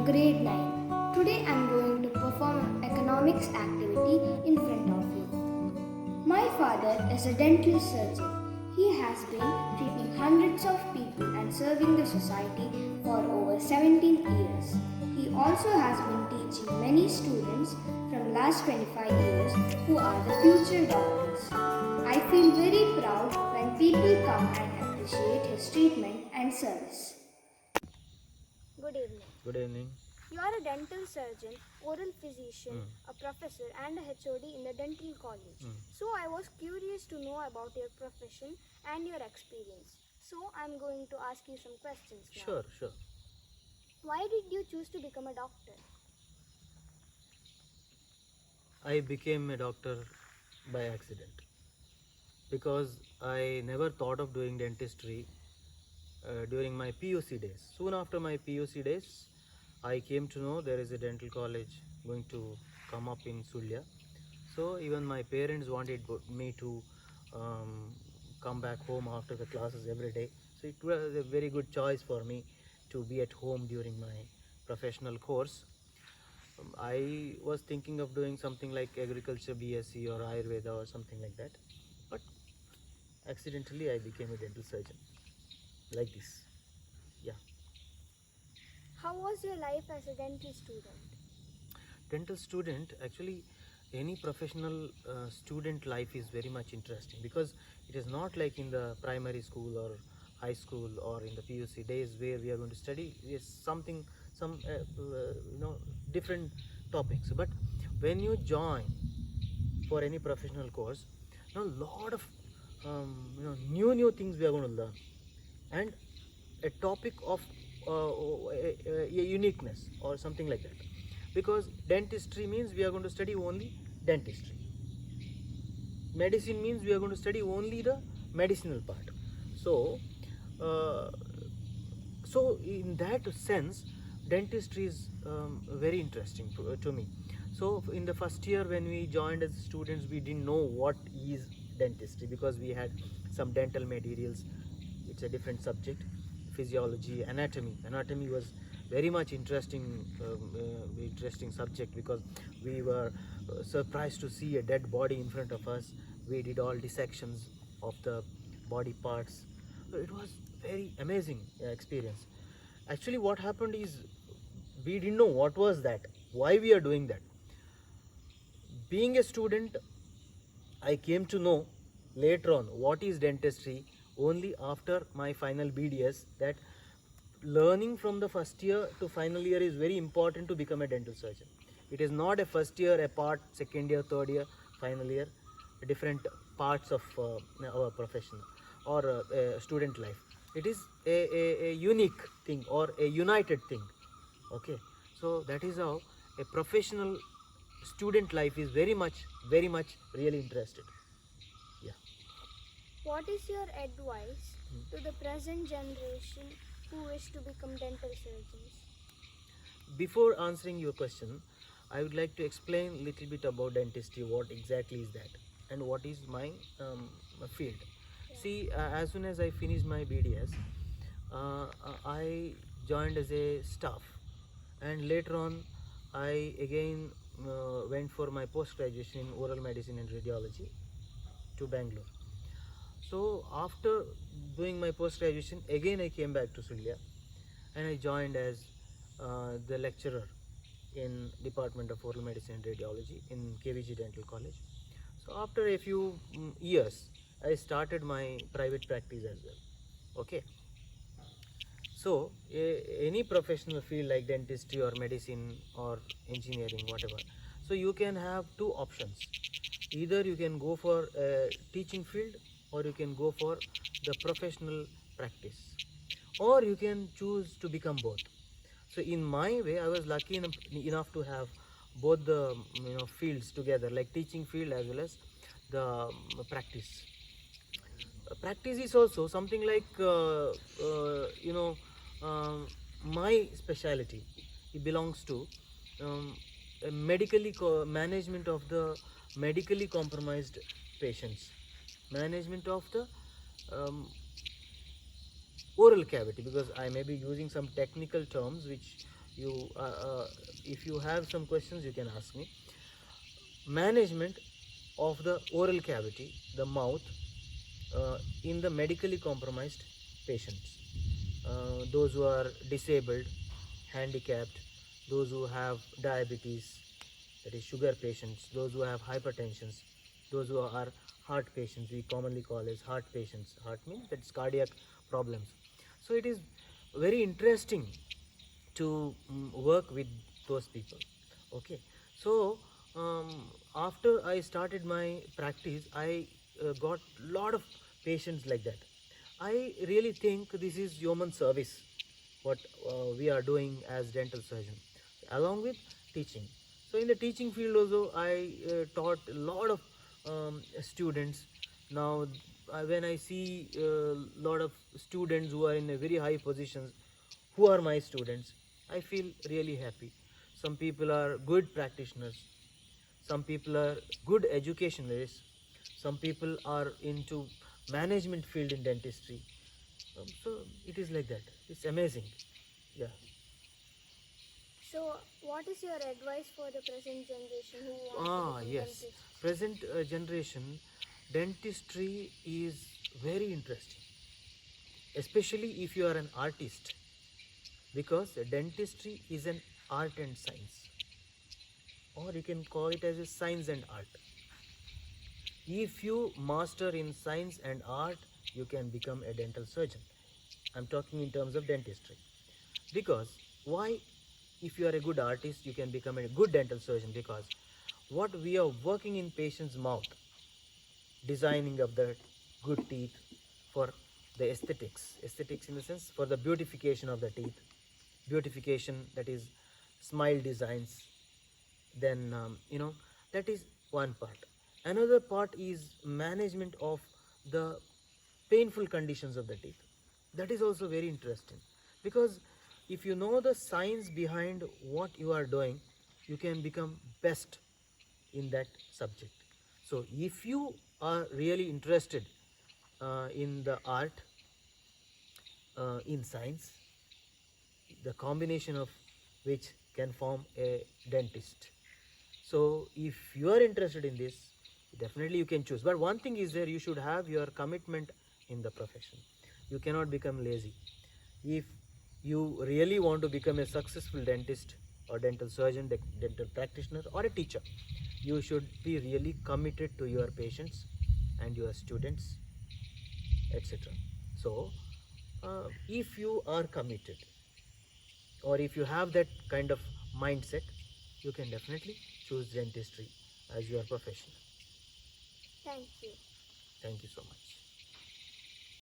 Grade 9. Today I am going to perform an economics activity in front of you. My father is a dental surgeon. He has been treating hundreds of people and serving the society for over 17 years. He also has been teaching many students from last 25 years who are the future doctors. I feel very proud when people come and appreciate his treatment and service. Good evening. Good evening. You are a dental surgeon, oral physician, a professor, and a HOD in the dental college. So I was curious to know about your profession and your experience. So I'm going to ask you some questions now. Sure. Why did you choose to become a doctor? I became a doctor by accident because I never thought of doing dentistry during my PUC days. Soon after my PUC days, I came to know there is a dental college going to come up in Sulya. So even my parents wanted me to um, come back home after the classes every day. So it was a very good choice for me to be at home during my professional course. I was thinking of doing something like agriculture BSc or Ayurveda or something like that, but accidentally I became a dental surgeon like this. Yeah, How was your life as a dental student? dental student actually any professional student life is very much interesting because it is not like in the primary school or high school or in the PUC days where we are going to study is something some different topics. But when you join for any professional course, now a lot of new things we are going to learn, and a topic of a uniqueness or something like that. Because dentistry means we are going to study only dentistry. Medicine means we are going to study only the medicinal part. So, uh, so in that sense, dentistry is very interesting to me. So in the first year when we joined as students, we didn't know what is dentistry because we had some dental materials. It's a different subject. Physiology, anatomy was very much interesting subject because we were surprised to see a dead body in front of us. We did all dissections of the body parts. It was very amazing experience. Actually what happened is we didn't know what was that, why we are doing that. Being a student, I came to know later on what is dentistry only after my final BDS, that learning from the first year to final year is very important to become a dental surgeon. It is not a first year apart, second year, third year, final year, different parts of our profession or student life. It is a unique thing or a united thing. Okay, so that is how a professional student life is very much really interested. Yeah. What is your advice to the present generation who wish to become dental surgeons? Before answering your question, I would like to explain a little bit about dentistry, what exactly is that, and what is my field. See, as soon as I finished my BDS, I joined as a staff, and later on, I again went for my post graduation in oral medicine and radiology to Bangalore. So after doing my post graduation, again I came back to Sulia and I joined as the lecturer in Department of Oral Medicine and Radiology in KVG Dental College. So after a few years, I started my private practice as well. Okay. So any professional field like dentistry or medicine or engineering, whatever. So you can have two options. Either you can go for a teaching field or you can go for the professional practice, or you can choose to become both. So in my way, I was lucky enough to have both the fields together, like teaching field as well as the practice. Practice is also something like my specialty. It belongs to um, a management of the medically compromised patients, management of the um, oral cavity, because I may be using some technical terms which You, if you have some questions, you can ask me. Management of the oral cavity, the mouth, in the medically compromised patients, those who are disabled, handicapped, those who have diabetes, that is sugar patients, those who have hypertensions, those who are heart patients, we commonly call as heart patients. Heart means that's cardiac problems. So it is very interesting to work with those people. Okay, so um, after I started my practice, I got lot of patients like that. I really think this is human service, what we are doing as dental surgeon, along with teaching. So in the teaching field also, I taught a lot of students. Now when I see a lot of students who are in a very high positions, who are my students, I feel really happy. Some people are good practitioners, some people are good educationalists, some people are into management field in dentistry. So it is like that. It's amazing. Yeah. So, what is your advice for the present generation who want to Ah, become yes. dentists? Present generation, dentistry is very interesting, especially if you are an artist, because dentistry is an art and science, or you can call it as a science and art. If you master in science and art, you can become a dental surgeon. I'm talking in terms of dentistry. Because why? If you are a good artist, you can become a good dental surgeon, because what we are working in patient's mouth, designing of the good teeth for the aesthetics in the sense for the beautification of the teeth, beautification, that is smile designs, then that is one part. Another part is management of the painful conditions of the teeth. That is also very interesting, because if you know the science behind what you are doing, you can become best in that subject. So if you are really interested in the art, in science, the combination of which can form a dentist. So if you are interested in this, definitely you can choose. But one thing is there, you should have your commitment in the profession. You cannot become lazy. If you really want to become a successful dentist or dental surgeon, dental practitioner or a teacher, you should be really committed to your patients and your students, etc. So if you are committed, or if you have that kind of mindset, you can definitely choose dentistry as your profession. Thank you. Thank you so much.